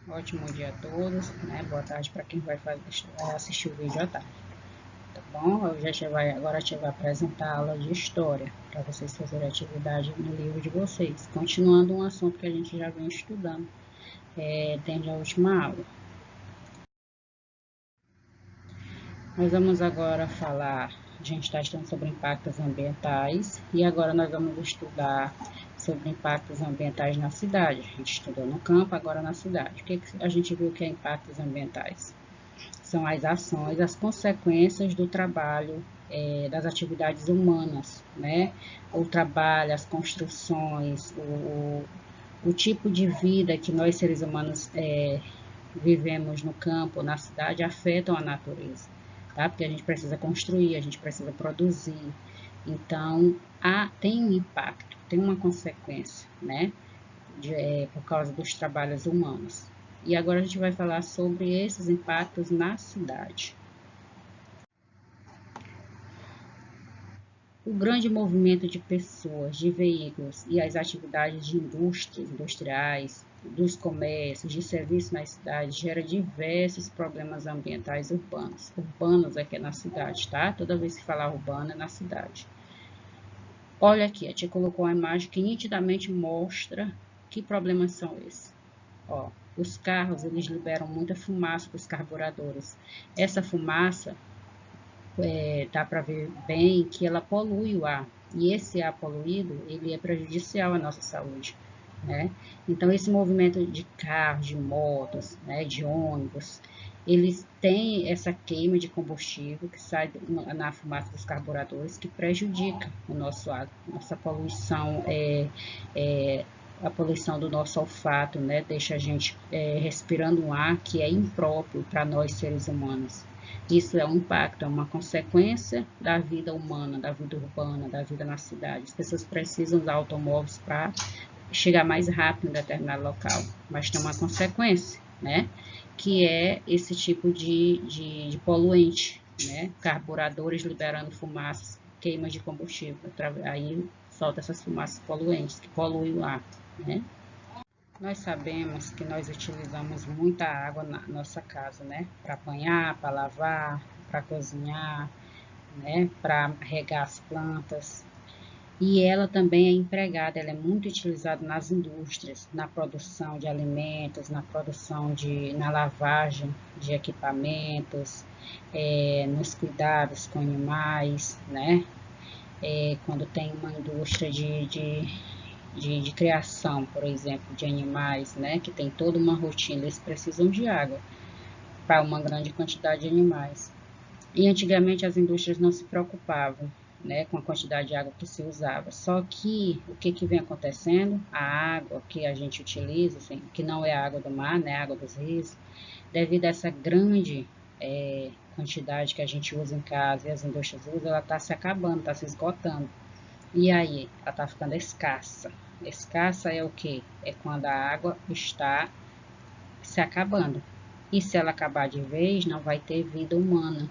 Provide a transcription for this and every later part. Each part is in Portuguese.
Ótimo dia a todos, né? Boa tarde para quem vai assistir o vídeo à tarde, tá bom? Agora a gente vai apresentar a aula de História, para vocês fazerem atividade no livro de vocês, continuando um assunto que a gente já vem estudando desde a última aula. Nós vamos agora falar, a gente está estudando sobre impactos ambientais, e agora nós vamos estudar sobre impactos ambientais na cidade. A gente estudou no campo, agora na cidade. O que a gente viu que é impactos ambientais? São as ações, as consequências do trabalho, das atividades humanas, né? O trabalho, as construções, o tipo de vida que nós seres humanos vivemos no campo, na cidade, afetam a natureza, tá? Porque a gente precisa construir, a gente precisa produzir. Então, tem um impacto, tem uma consequência, né? Por causa dos trabalhos humanos. E agora a gente vai falar sobre esses impactos na cidade. O grande movimento de pessoas, de veículos e as atividades de indústrias, industriais, dos comércios, de serviços nas cidades gera diversos problemas ambientais urbanos. Urbanos aqui na cidade, tá? Toda vez que falar urbano é na cidade. Olha aqui, a gente colocou uma imagem que nitidamente mostra que problemas são esses. Ó, os carros, eles liberam muita fumaça dos carburadores. Essa fumaça, dá para ver bem que ela polui o ar. E esse ar poluído, ele é prejudicial à nossa saúde, né? Então, esse movimento de carros, de motos, né, de ônibus, eles têm essa queima de combustível que sai na fumaça dos carburadores, que prejudica o nosso ar, nossa poluição a poluição do nosso olfato, né, deixa a gente respirando um ar que é impróprio para nós seres humanos. Isso é um impacto, é uma consequência da vida humana, da vida urbana, da vida na cidade. As pessoas precisam de automóveis para chegar mais rápido em determinado local, mas tem uma consequência, né? Que é esse tipo de poluente, né? Carburadores liberando fumaças, queimas de combustível, aí solta essas fumaças poluentes que poluem o ar, né? Nós sabemos que nós utilizamos muita água na nossa casa, né? Para banhar, para lavar, para cozinhar, né? Para regar as plantas. E ela também é empregada, ela é muito utilizada nas indústrias, na produção de alimentos, na lavagem de equipamentos, nos cuidados com animais, né? Quando tem uma indústria de criação, por exemplo, de animais, né, que tem toda uma rotina, eles precisam de água para uma grande quantidade de animais. E antigamente as indústrias não se preocupavam, né, com a quantidade de água que se usava. Só que o que vem acontecendo? A água que a gente utiliza, assim, que não é a água do mar, né, a água dos rios, devido a essa grande quantidade que a gente usa em casa e as indústrias usam, ela está se acabando, está se esgotando. E aí, ela está ficando escassa. Escassa é o que? É quando a água está se acabando. E se ela acabar de vez, não vai ter vida humana.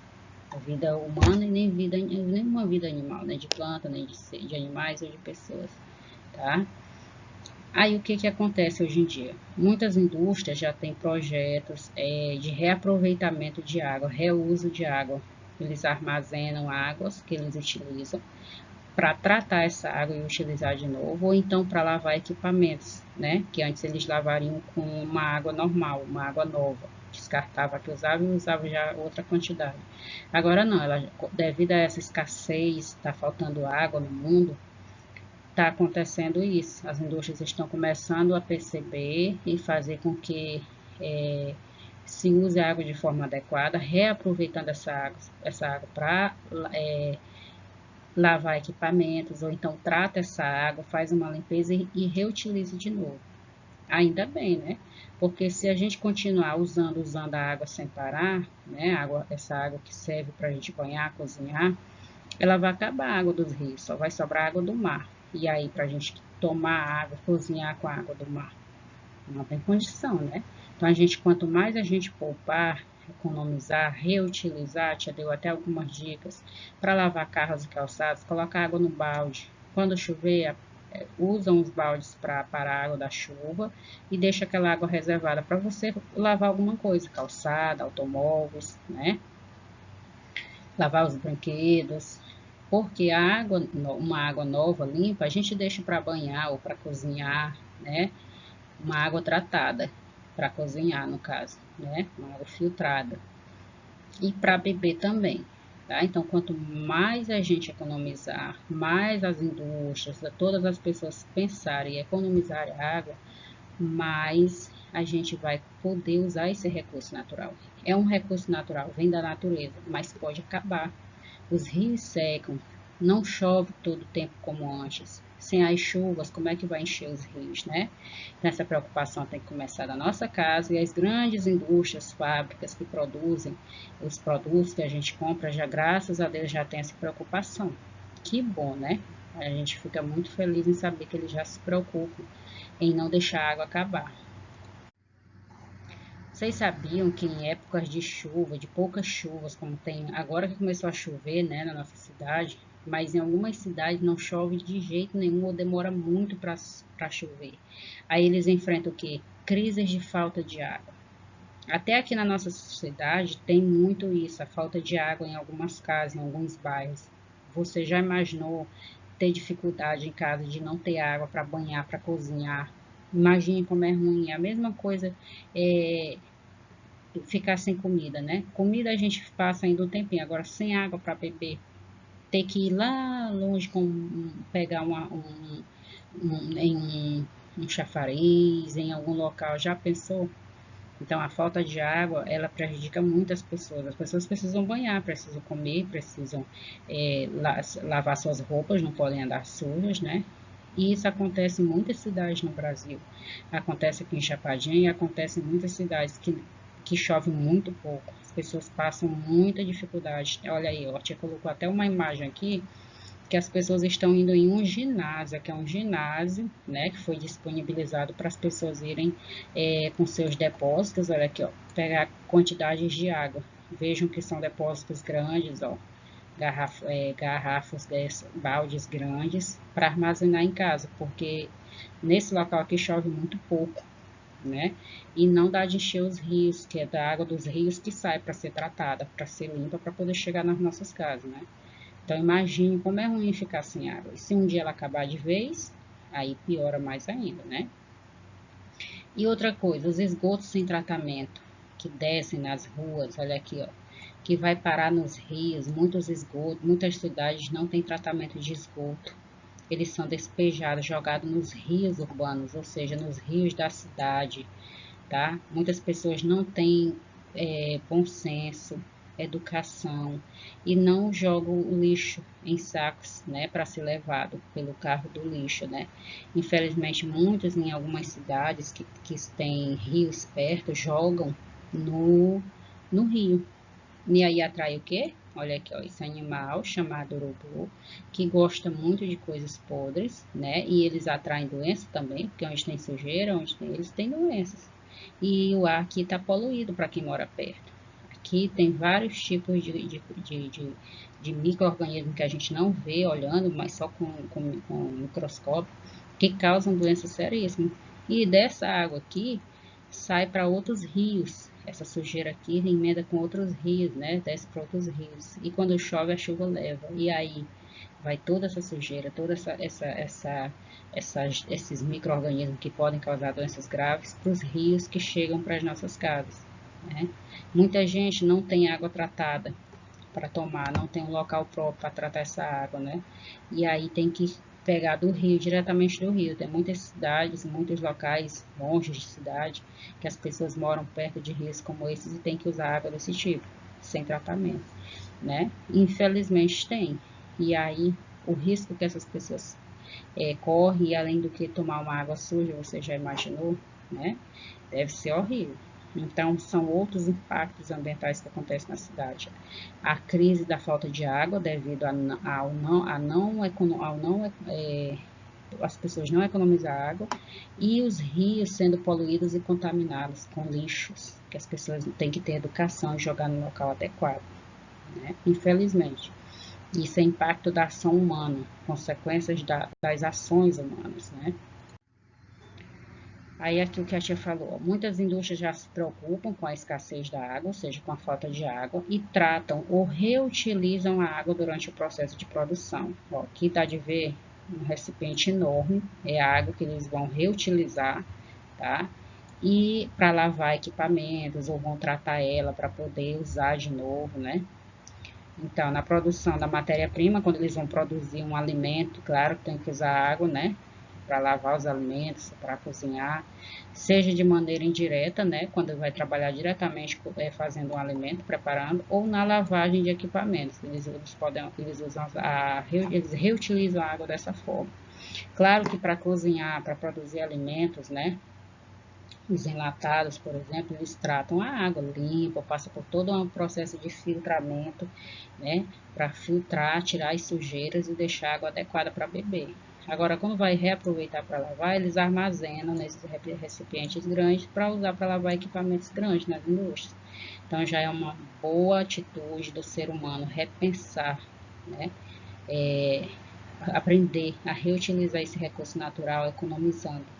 Vida humana e nenhuma vida animal, nem de planta, nem de animais ou de pessoas, tá? Aí o que acontece hoje em dia? Muitas indústrias já têm projetos de reaproveitamento de água, reuso de água. Eles armazenam águas que eles utilizam para tratar essa água e utilizar de novo, ou então para lavar equipamentos, né? Que antes eles lavariam com uma água normal, uma água nova. Descartava a que usava e usava já outra quantidade. Agora não, devido a essa escassez, está faltando água no mundo, está acontecendo isso. As indústrias estão começando a perceber e fazer com que se use a água de forma adequada, reaproveitando essa água para lavar equipamentos, ou então trata essa água, faz uma limpeza e reutiliza de novo. Ainda bem, né? Porque se a gente continuar usando a água sem parar, né? Essa água que serve para a gente banhar, cozinhar, ela vai acabar a água dos rios, só vai sobrar água do mar. E aí, para a gente tomar água, cozinhar com a água do mar, não tem condição, né? Então, quanto mais a gente poupar, economizar, reutilizar, te deu até algumas dicas, para lavar carros e calçados, colocar água no balde. Quando chover, usam os baldes para parar a água da chuva e deixa aquela água reservada para você lavar alguma coisa, calçada, automóveis, né? Lavar os brinquedos, porque a água, uma água nova, limpa, a gente deixa para banhar ou para cozinhar, né? Uma água tratada, para cozinhar no caso, né? Uma água filtrada. E para beber também, tá? Então, quanto mais a gente economizar, mais as indústrias, todas as pessoas pensarem em economizar água, mais a gente vai poder usar esse recurso natural. É um recurso natural, vem da natureza, mas pode acabar. Os rios secam, não chove todo o tempo como antes. Sem as chuvas, como é que vai encher os rios, né? Então, essa preocupação tem que começar da nossa casa e as grandes indústrias, fábricas que produzem os produtos que a gente compra, já graças a Deus já tem essa preocupação. Que bom, né? A gente fica muito feliz em saber que eles já se preocupam em não deixar a água acabar. Vocês sabiam que em épocas de chuva, de poucas chuvas, como tem agora que começou a chover, né, na nossa cidade, mas em algumas cidades não chove de jeito nenhum ou demora muito para chover. Aí eles enfrentam o quê? Crises de falta de água. Até aqui na nossa cidade tem muito isso, a falta de água em algumas casas, em alguns bairros. Você já imaginou ter dificuldade em casa de não ter água para banhar, para cozinhar? Imagine como é ruim. A mesma coisa é ficar sem comida, né? Comida a gente passa ainda um tempinho, agora sem água para beber. Ter que ir lá longe pegar um chafariz, em algum local. Já pensou? Então, a falta de água, ela prejudica muitas pessoas. As pessoas precisam banhar, precisam comer, precisam lavar suas roupas, não podem andar sujas, né? E isso acontece em muitas cidades no Brasil. Acontece aqui em Chapadinha e acontece em muitas cidades que chove muito pouco. As pessoas passam muita dificuldade. Olha aí, ó, tia colocou até uma imagem aqui que as pessoas estão indo em um ginásio, que é um ginásio, né, que foi disponibilizado para as pessoas irem com seus depósitos, olha aqui, ó, pegar quantidades de água. Vejam que são depósitos grandes, ó, garrafas, baldes grandes para armazenar em casa, porque nesse local aqui chove muito pouco, né? E não dá de encher os rios, que é da água dos rios que sai para ser tratada, para ser limpa, para poder chegar nas nossas casas, né? Então, imagine como é ruim ficar sem água. E se um dia ela acabar de vez, aí piora mais ainda, né? E outra coisa, os esgotos sem tratamento que descem nas ruas, olha aqui, ó, que vai parar nos rios, muitos esgotos, muitas cidades não têm tratamento de esgoto. Eles são despejados, jogados nos rios urbanos, ou seja, nos rios da cidade, tá? Muitas pessoas não têm bom senso, educação e não jogam o lixo em sacos, né, para ser levado pelo carro do lixo, né? Infelizmente, muitos em algumas cidades que têm rios perto jogam no rio. E aí atrai o quê? Olha aqui, ó, esse animal chamado urubu, que gosta muito de coisas podres, né? E eles atraem doenças também, porque onde tem sujeira, onde tem eles têm doenças. E o ar aqui está poluído para quem mora perto. Aqui tem vários tipos de micro-organismos que a gente não vê olhando, mas só com microscópio, que causam doenças seríssimas. E dessa água aqui sai para outros rios. Essa sujeira aqui emenda com outros rios, né? Desce para outros rios. E quando chove, a chuva leva. E aí vai toda essa sujeira, toda esses micro-organismos que podem causar doenças graves para os rios que chegam para as nossas casas, né? Muita gente não tem água tratada para tomar, não tem um local próprio para tratar essa água, né? E aí tem que pegar do rio, diretamente do rio. Tem muitas cidades, muitos locais longe de cidade, que as pessoas moram perto de rios como esses e tem que usar água desse tipo, sem tratamento, né? Infelizmente tem. E aí o risco que essas pessoas correm, além do que tomar uma água suja, você já imaginou, né? Deve ser horrível. Então, são outros impactos ambientais que acontecem na cidade. A crise da falta de água devido as pessoas não economizar água e os rios sendo poluídos e contaminados com lixos, que as pessoas têm que ter educação e jogar no local adequado, né? Infelizmente. Isso é impacto da ação humana, consequências das ações humanas, né? Aí aquilo que a tia falou, muitas indústrias já se preocupam com a escassez da água, ou seja, com a falta de água, e tratam ou reutilizam a água durante o processo de produção. Ó, aqui dá de ver um recipiente enorme, é a água que eles vão reutilizar, tá? E para lavar equipamentos, ou vão tratar ela para poder usar de novo, né? Então, na produção da matéria-prima, quando eles vão produzir um alimento, claro que tem que usar água, né? Para lavar os alimentos, para cozinhar, seja de maneira indireta, né? Quando vai trabalhar diretamente fazendo um alimento, preparando, ou na lavagem de equipamentos. Eles reutilizam a água dessa forma. Claro que para cozinhar, para produzir alimentos, né? Os enlatados, por exemplo, eles tratam a água limpa, passa por todo um processo de filtramento, né, para filtrar, tirar as sujeiras e deixar a água adequada para beber. Agora, quando vai reaproveitar para lavar, eles armazenam nesses recipientes grandes para usar para lavar equipamentos grandes nas indústrias. Então, já é uma boa atitude do ser humano repensar, né, aprender a reutilizar esse recurso natural, economizando.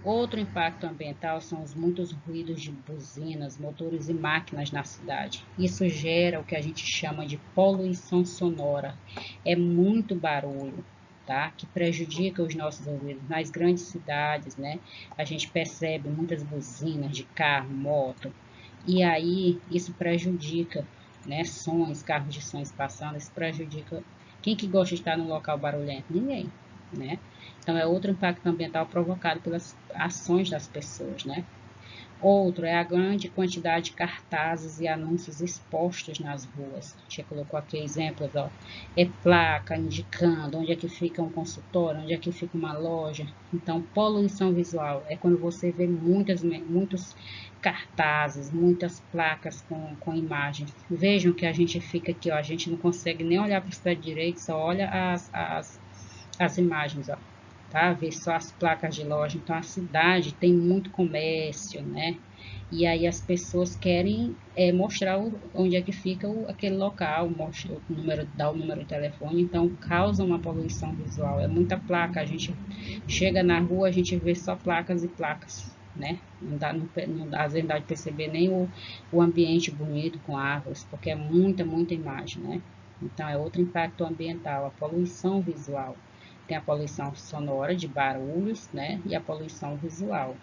Outro impacto ambiental são os muitos ruídos de buzinas, motores e máquinas na cidade. Isso gera o que a gente chama de poluição sonora. É muito barulho, tá? Que prejudica os nossos ouvidos. Nas grandes cidades, né? A gente percebe muitas buzinas de carro, moto. E aí isso prejudica, né? Sons, carros de sons passando, isso prejudica. Quem que gosta de estar num local barulhento? Ninguém, né? Então, é outro impacto ambiental provocado pelas ações das pessoas, né? Outro é a grande quantidade de cartazes e anúncios expostos nas ruas. A gente colocou aqui exemplos, ó. É placa indicando onde é que fica um consultório, onde é que fica uma loja. Então, poluição visual é quando você vê muitos cartazes, muitas placas com imagens. Vejam que a gente fica aqui, ó, a gente não consegue nem olhar para o pé direito, só olha as imagens, ó, tá? Ver só as placas de loja. Então, a cidade tem muito comércio, né? E aí as pessoas querem mostrar onde é que fica aquele local, mostra o número, dá o número de telefone, então causa uma poluição visual. É muita placa, a gente chega na rua, a gente vê só placas e placas, né? Às vezes não dá de perceber nem o ambiente bonito com árvores, porque é muita imagem, né? Então é outro impacto ambiental, a poluição visual. Tem a poluição sonora de barulhos, né? E a poluição visual.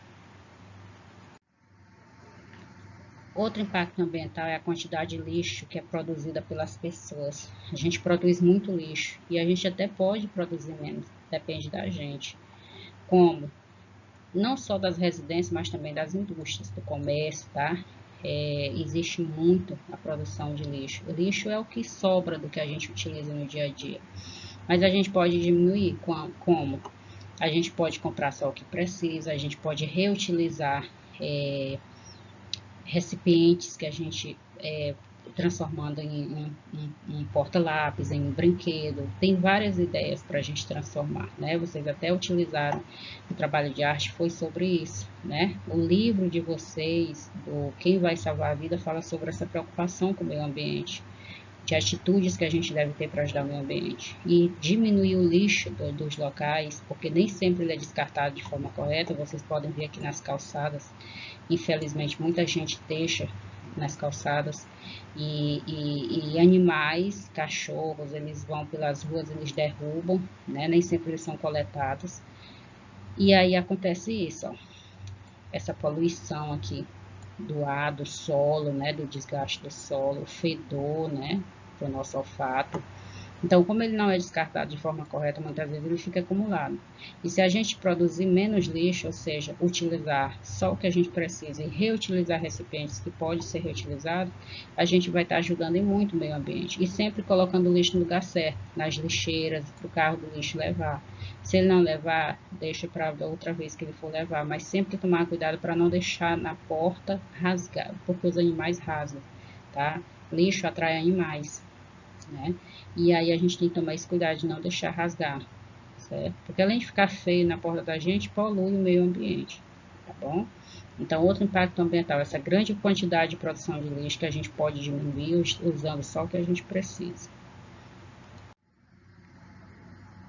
Outro impacto ambiental é a quantidade de lixo que é produzida pelas pessoas. A gente produz muito lixo e a gente até pode produzir menos, depende da gente. Como? Não só das residências, mas também das indústrias, do comércio, tá? Existe muito a produção de lixo. O lixo é o que sobra do que a gente utiliza no dia a dia. Mas a gente pode diminuir como? A gente pode comprar só o que precisa, a gente pode reutilizar recipientes que a gente transformando em um porta-lápis, em um brinquedo. Tem várias ideias para a gente transformar, né? Vocês até utilizaram o trabalho de arte, foi sobre isso, né? O livro de vocês, do Quem Vai Salvar a Vida, fala sobre essa preocupação com o meio ambiente, de atitudes que a gente deve ter para ajudar o meio ambiente. E diminuir o lixo dos locais, porque nem sempre ele é descartado de forma correta. Vocês podem ver aqui nas calçadas, infelizmente, muita gente deixa nas calçadas e animais, cachorros, eles vão pelas ruas, eles derrubam, né? Nem sempre eles são coletados. E aí acontece isso, ó, essa poluição aqui do ar, do solo, né? Do desgaste do solo, o fedor, né? Para o nosso olfato. Então, como ele não é descartado de forma correta, muitas vezes ele fica acumulado. E se a gente produzir menos lixo, ou seja, utilizar só o que a gente precisa e reutilizar recipientes que pode ser reutilizado, a gente vai estar ajudando em muito o meio ambiente. E sempre colocando o lixo no lugar certo, nas lixeiras, para o carro do lixo levar. Se ele não levar, deixa para outra vez que ele for levar, mas sempre tomar cuidado para não deixar na porta rasgado, porque os animais rasgam, tá? Lixo atrai animais, né? E aí a gente tem que tomar esse cuidado de não deixar rasgar, certo? Porque além de ficar feio na porta da gente, polui o meio ambiente, tá bom? Então, outro impacto ambiental, essa grande quantidade de produção de lixo que a gente pode diminuir usando só o que a gente precisa.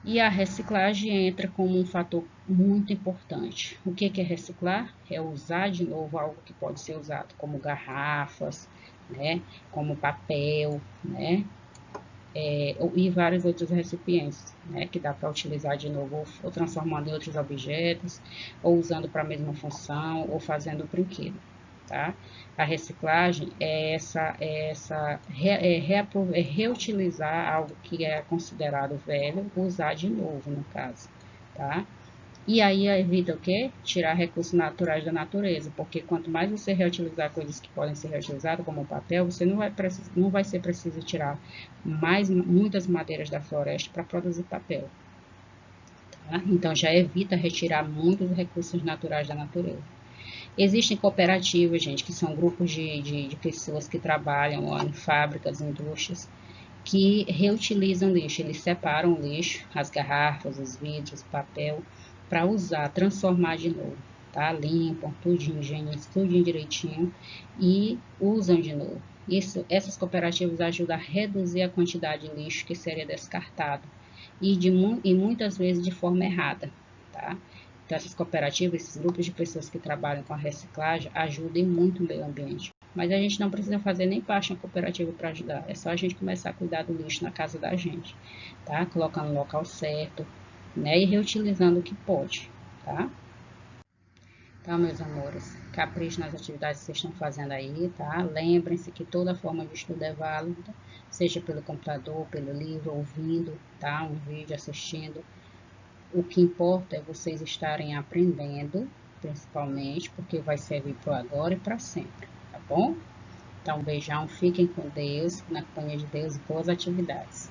E a reciclagem entra como um fator muito importante. O que é reciclar? É usar de novo algo que pode ser usado, como garrafas, né, como papel, né, e vários outros recipientes, né, que dá para utilizar de novo, ou transformando em outros objetos, ou usando para a mesma função, ou fazendo brinquedo. Tá? A reciclagem é reutilizar algo que é considerado velho, usar de novo, no caso. Tá? E aí evita o quê? Tirar recursos naturais da natureza, porque quanto mais você reutilizar coisas que podem ser reutilizadas, como o papel, você não vai ser preciso tirar muitas madeiras da floresta para produzir papel. Tá? Então já evita retirar muitos recursos naturais da natureza. Existem cooperativas, gente, que são grupos de pessoas que trabalham ó, em fábricas, indústrias, que reutilizam lixo. Eles separam o lixo, as garrafas, os vidros, papel, para usar, transformar de novo, tá? Limpam tudinho, higienizam tudinho direitinho e usam de novo. Essas cooperativas ajudam a reduzir a quantidade de lixo que seria descartado e muitas vezes de forma errada, tá? Então, essas cooperativas, esses grupos de pessoas que trabalham com a reciclagem ajudam muito o meio ambiente. Mas a gente não precisa fazer nem parte na cooperativa para ajudar. É só a gente começar a cuidar do lixo na casa da gente, tá? Colocando no local certo, né? E reutilizando o que pode, tá? Então, meus amores, capricho nas atividades que vocês estão fazendo aí, tá? Lembrem-se que toda forma de estudo é válida, seja pelo computador, pelo livro, ouvindo, tá? Um vídeo, assistindo. O que importa é vocês estarem aprendendo, principalmente, porque vai servir para o agora e para sempre, tá bom? Então, um beijão, fiquem com Deus, na companhia de Deus, boas atividades.